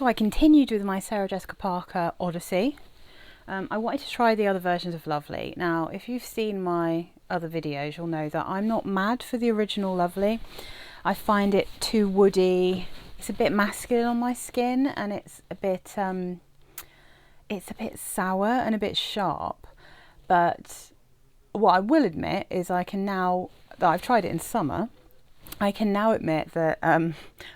So I continued with my Sarah Jessica Parker Odyssey. I wanted to try the other versions of Lovely. Now, if you've seen my other videos, you'll know that I'm not mad for the original Lovely. I find it too woody. It's a bit masculine on my skin, and it's a bit sour and a bit sharp. But what I will admit is I can now, that I've tried it in summer, I can now admit that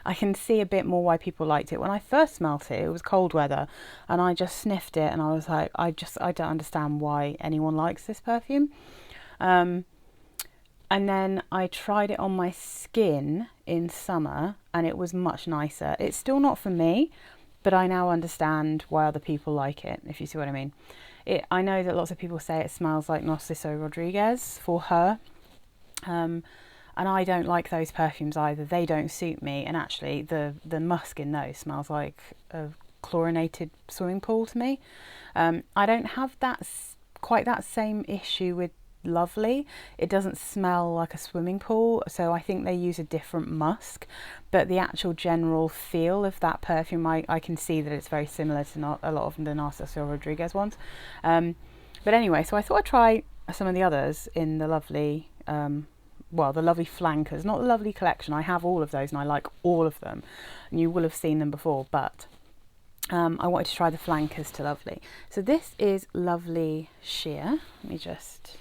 I can see a bit more why people liked it. When I first smelt it, it was cold weather, and I just sniffed it and I was like, I don't understand why anyone likes this perfume. And then I tried it on my skin in summer and it was much nicer. It's still not for me, but I now understand why other people like it, if you see what I mean. I know that lots of people say it smells like Narciso Rodriguez for her. And I don't like those perfumes either. They don't suit me. And actually, the musk in those smells like a chlorinated swimming pool to me. I don't have quite that same issue with Lovely. It doesn't smell like a swimming pool, so I think they use a different musk. But the actual general feel of that perfume, I can see that it's very similar to a lot of the Narciso Rodriguez ones. But anyway, so I thought I'd try some of the others in the Lovely. The Lovely flankers, not the Lovely collection. I have all of those and I like all of them, and you will have seen them before, but I wanted to try the flankers to Lovely. So this is Lovely Sheer. Let me just,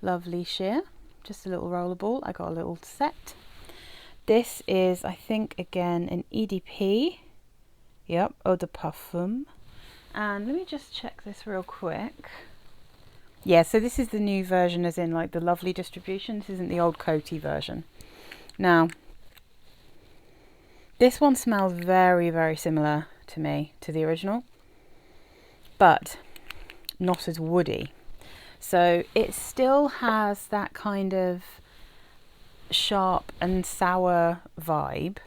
Lovely Sheer, just a little rollerball. I got a little set. This is, I think, again, an EDP. Yep, Eau de Parfum. And let me just check this real quick. Yeah, so this is the new version, as in like the Lovely distribution. This isn't the old Coty version. Now, this one smells very, very similar to me, to the original, but not as woody. So it still has that kind of sharp and sour vibe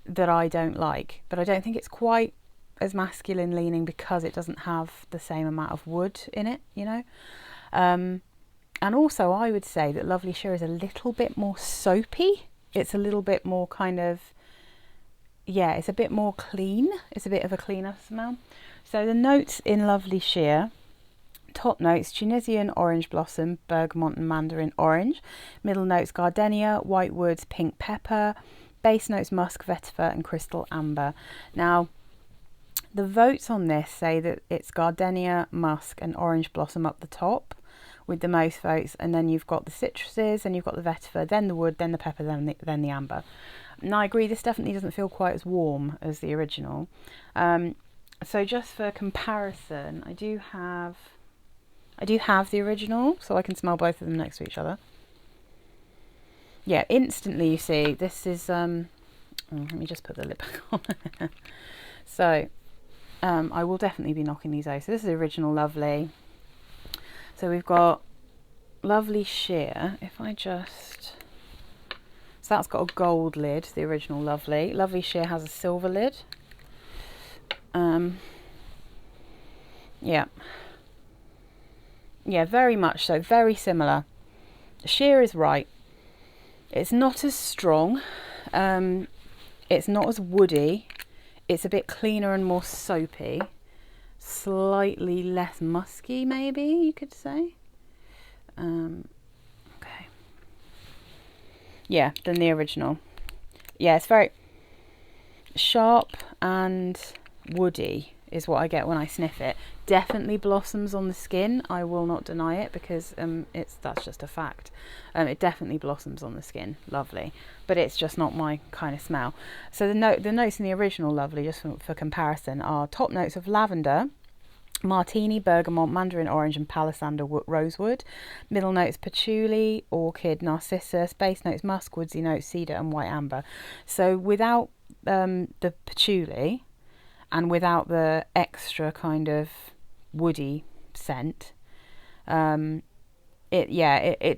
that I don't like, but I don't think it's quite as masculine leaning because it doesn't have the same amount of wood in it, you know. And also I would say that Lovely Sheer is a little bit more soapy. It's a little bit more kind of, yeah, it's a bit more clean. It's a bit of a cleaner smell. So the notes in Lovely Sheer: top notes Tunisian orange blossom, bergamot and mandarin orange. Middle notes gardenia, white woods, pink pepper. Base notes musk, vetiver and crystal amber. Now, the votes on this say that it's gardenia, musk and orange blossom up the top with the most votes, and then you've got the citruses, and you've got the vetiver, then the wood, then the pepper, then the amber. Now I agree, this definitely doesn't feel quite as warm as the original. So just for comparison, I do have the original, so I can smell both of them next to each other. Yeah, instantly you see this is let me just put the lip back on. So I will definitely be knocking these out. So this is the original Lovely. So we've got Lovely Sheer. If I just, so that's got a gold lid, the original Lovely. Lovely Sheer has a silver lid. Yeah, very much so, very similar. Sheer is right. It's not as strong. It's not as woody. It's a bit cleaner and more soapy. Slightly less musky, maybe you could say. Okay. Yeah, than the original. Yeah, it's very sharp and woody is what I get when I sniff it. Definitely blossoms on the skin. I will not deny it, because that's just a fact. It definitely blossoms on the skin. Lovely, but it's just not my kind of smell. So the notes in the original Lovely, just for comparison, are top notes of lavender, martini, bergamot, mandarin orange and palisander rosewood. Middle notes patchouli, orchid, narcissus. Base notes musk, woodsy notes cedar and white amber. So without the patchouli and without the extra kind of woody scent, it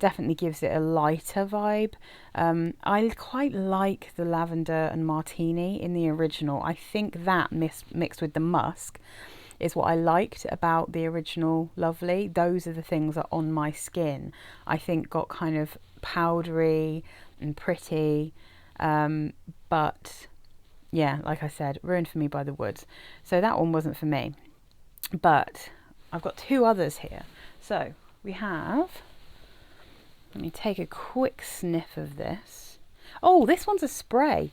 definitely gives it a lighter vibe. I quite like the lavender and martini in the original. I think that mixed with the musk is what I liked about the original Lovely. Those are the things that on my skin I think got kind of powdery and pretty, but yeah, like I said, Ruined for Me by the Woods. So that one wasn't for me. But I've got two others here. So we have, let me take a quick sniff of this. Oh, this one's a spray,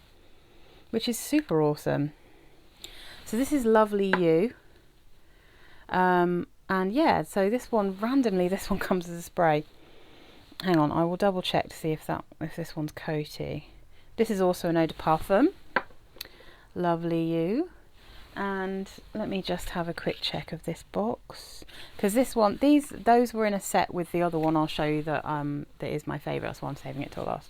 which is super awesome. So this is Lovely You. And yeah, so this one, randomly, this one comes as a spray. Hang on, I will double check to see if this one's Coty. This is also an eau de parfum. Lovely You. And let me just have a quick check of this box, because this one, those were in a set with the other one I'll show you that that is my favourite. That's why I'm saving it till last.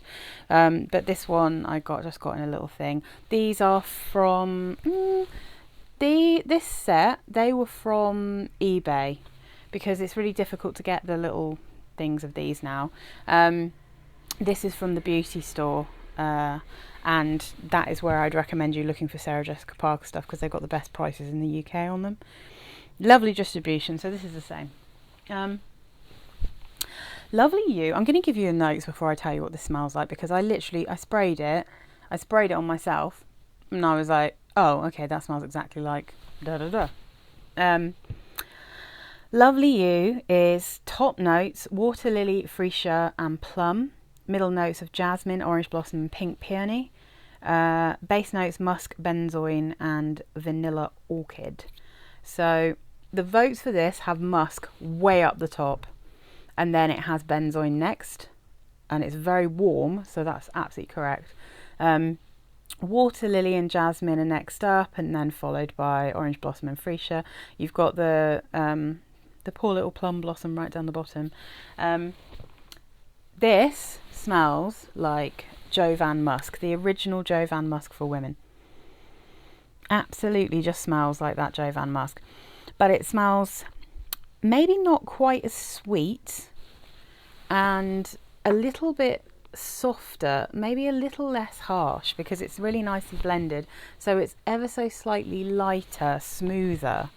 But this one I just got in a little thing. These are from this set. They were from eBay, because it's really difficult to get the little things of these now. This is from the beauty store. And that is where I'd recommend you looking for Sarah Jessica Parker stuff, because they've got the best prices in the UK on them. Lovely distribution. So this is the same. Lovely You. I'm going to give you the notes before I tell you what this smells like, because I sprayed it on myself, and I was like, oh, okay, that smells exactly like da da da. Lovely You is top notes water lily, freesia and plum. Middle notes of jasmine, orange blossom and pink peony. Base notes musk, benzoin and vanilla orchid. So the votes for this have musk way up the top, and then it has benzoin next, and it's very warm, so that's absolutely correct. Water lily and jasmine are next up, and then followed by orange blossom and freesia. You've got the poor little plum blossom right down the bottom. This smells like Jovan Musk, the original Jovan Musk for women. Absolutely just smells like that Jovan Musk. But it smells maybe not quite as sweet, and a little bit softer, maybe a little less harsh, because it's really nicely blended. So it's ever so slightly lighter, smoother.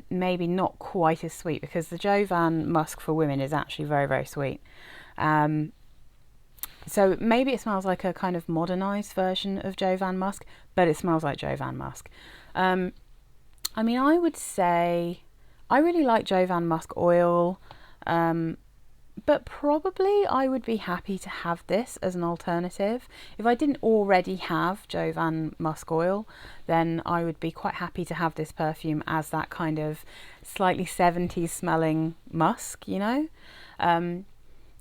Maybe not quite as sweet, because the Jovan Musk for women is actually very, very sweet. So maybe it smells like a kind of modernized version of Jovan Musk, but it smells like Jovan Musk. I mean, I would say I really like Jovan Musk oil, but probably I would be happy to have this as an alternative. If I didn't already have Jovan Musk oil, then I would be quite happy to have this perfume as that kind of slightly 70s smelling musk, you know?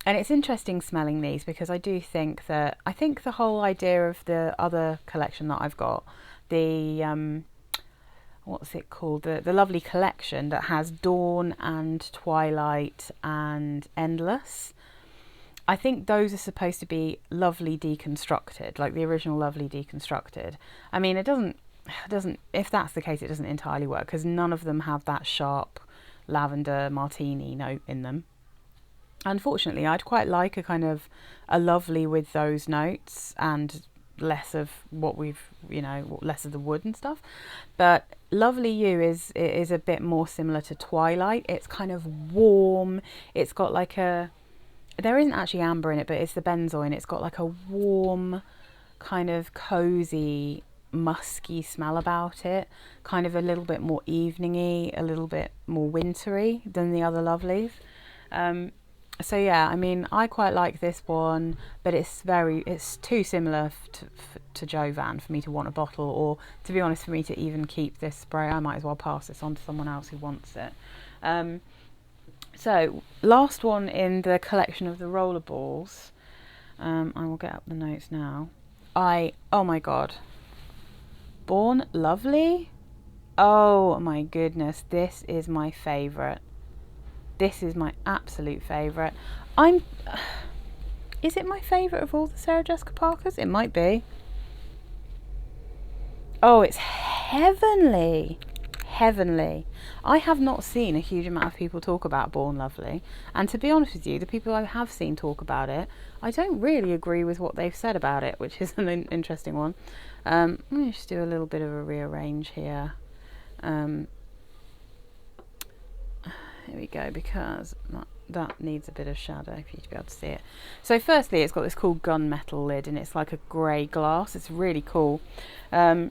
And it's interesting smelling these, because I think the whole idea of the other collection that I've got, the what's it called, the lovely collection that has Dawn and Twilight and Endless, I think those are supposed to be Lovely deconstructed, like the original Lovely deconstructed. I mean, it doesn't, if that's the case, it doesn't entirely work, because none of them have that sharp lavender martini note in them. Unfortunately, I'd quite like a kind of a Lovely with those notes and less of what less of the wood and stuff. But Lovely You is a bit more similar to Twilight. It's kind of warm. It's got like there isn't actually amber in it, but it's the benzoin. It's got like a warm, kind of cozy, musky smell about it. Kind of a little bit more evening-y, a little bit more wintry than the other Lovelies. So yeah, I mean, I quite like this one, but it's too similar to Jovan for me to want a bottle, or to be honest, for me to even keep this spray. I might as well pass this on to someone else who wants it. So last one in the collection of the rollerballs. I will get up the notes now. Oh my god, Born Lovely. Oh my goodness, this is my favourite. This is my absolute favourite. Is it my favourite of all the Sarah Jessica Parkers? It might be. Oh, it's heavenly. Heavenly. I have not seen a huge amount of people talk about Born Lovely. And to be honest with you, the people I have seen talk about it, I don't really agree with what they've said about it, which is an interesting one. Let me just do a little bit of a rearrange here. Here we go, because that needs a bit of shadow for you to be able to see it. So firstly, it's got this cool gunmetal lid, and it's like a grey glass. It's really cool. The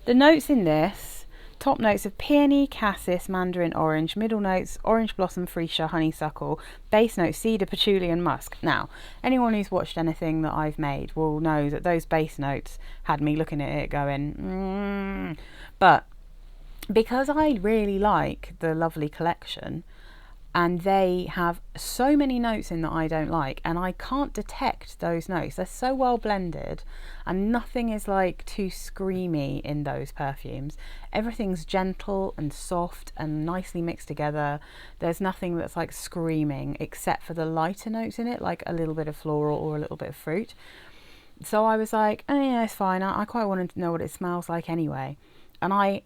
notes in this, top notes of peony, cassis, mandarin orange, middle notes orange blossom, freesia, honeysuckle, base notes cedar, patchouli and musk. Now, anyone who's watched anything that I've made will know that those base notes had me looking at it going, But because I really like the Lovely collection, and they have so many notes in that I don't like, and I can't detect those notes. They're so well blended, and nothing is like too screamy in those perfumes. Everything's gentle and soft and nicely mixed together. There's nothing that's like screaming except for the lighter notes in it, like a little bit of floral or a little bit of fruit. So I was like, oh yeah, it's fine. I quite wanted to know what it smells like anyway. And I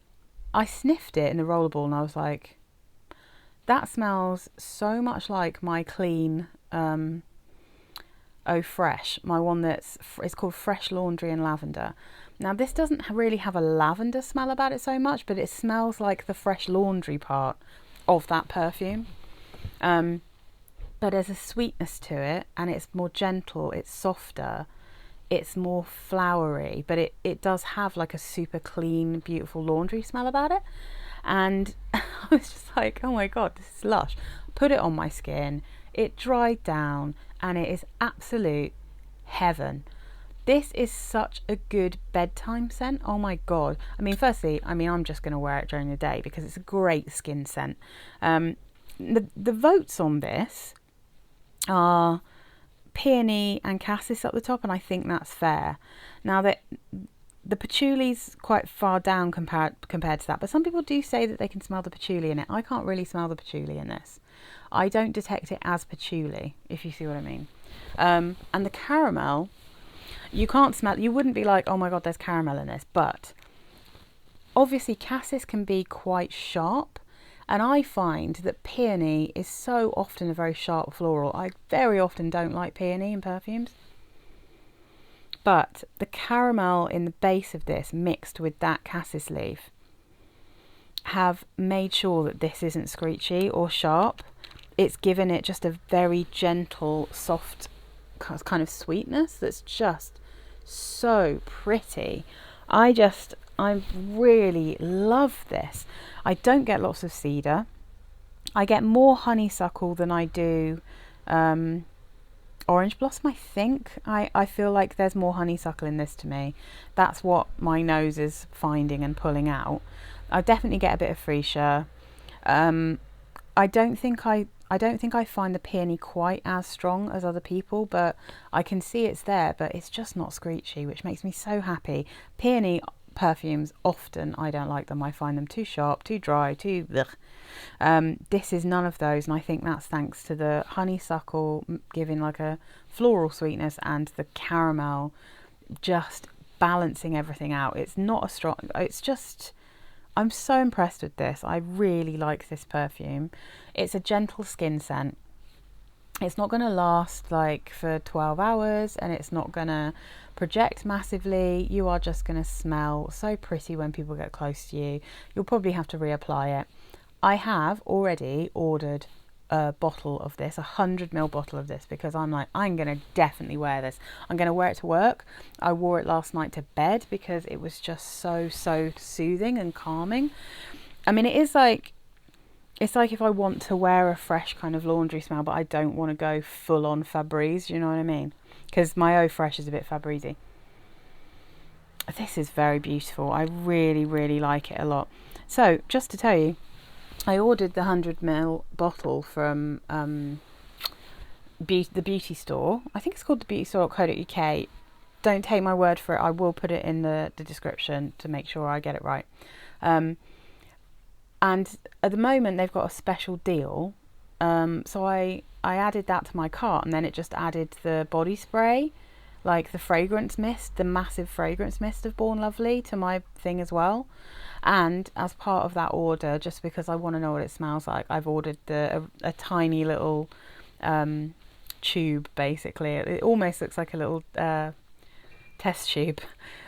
sniffed it in the rollerball, and I was like, that smells so much like my clean Eau Fresh, my one it's called Fresh Laundry and Lavender. Now this doesn't really have a lavender smell about it so much, but it smells like the Fresh Laundry part of that perfume. But there's a sweetness to it, and it's more gentle, it's softer, it's more flowery, but it does have like a super clean, beautiful laundry smell about it. And I was just like, oh my god, this is lush. Put it on my skin, it dried down, and it is absolute heaven. This is such a good bedtime scent. Oh my god. I mean, firstly, I'm just going to wear it during the day because it's a great skin scent. The votes on this are peony and cassis up the top, and I think that's fair. Now that the patchouli's quite far down compared to that, but some people do say that they can smell the patchouli in it. I can't really smell the patchouli in this. I don't detect it as patchouli, if you see what I mean. And the caramel, you can't smell, you wouldn't be like, oh my god, there's caramel in this, but obviously cassis can be quite sharp, and I find that peony is so often a very sharp floral. I very often don't like peony in perfumes. But the caramel in the base of this, mixed with that cassis leaf, have made sure that this isn't screechy or sharp. It's given it just a very gentle, soft kind of sweetness that's just so pretty. I really love this. I don't get lots of cedar. I get more honeysuckle than I do orange blossom, I think. I feel like there's more honeysuckle in this to me. That's what my nose is finding and pulling out. I definitely get a bit of freesia. I don't think I find the peony quite as strong as other people, but I can see it's there, but it's just not screechy, which makes me so happy. Peony perfumes, often I don't like them. I find them too sharp, too dry, too ugh. This is none of those, and I think that's thanks to the honeysuckle giving like a floral sweetness and the caramel just balancing everything out. It's not a strong, it's just, I'm so impressed with this. I really like this perfume. It's a gentle skin scent. It's not going to last like for 12 hours, and it's not going to project massively. You are just going to smell so pretty when people get close to you. You'll probably have to reapply it. I have already ordered a bottle of this, 100ml bottle of this, because I'm like, I'm going to definitely wear this. I'm going to wear it to work. I wore it last night to bed because it was just so soothing and calming. I mean, it's like if I want to wear a fresh kind of laundry smell, but I don't want to go full on Febreze, you know what I mean? Because my Eau Fresh is a bit Febreze. This is very beautiful. I really like it a lot. So, just to tell you, I ordered the 100ml bottle from the beauty store. I think it's called the beautystore.co.uk. Don't take my word for it. I will put it in the description to make sure I get it right. And at the moment they've got a special deal. So I added that to my cart, and then it just added the body spray, like the fragrance mist, the massive fragrance mist of Born Lovely, to my thing as well. And as part of that order, just because I want to know what it smells like, I've ordered a tiny little tube, basically. It almost looks like a little test tube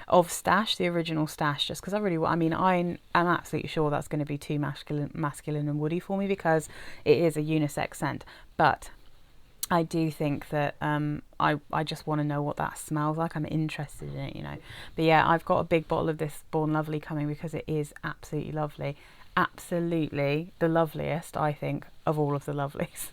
of Stash, the original Stash, just because I really, I mean, I'm absolutely sure that's going to be too masculine and woody for me, because it is a unisex scent. But I do think that I just want to know what that smells like. I'm interested in it, you know. But yeah, I've got a big bottle of this Born Lovely coming, because it is absolutely lovely. Absolutely the loveliest, I think, of all of the lovelies.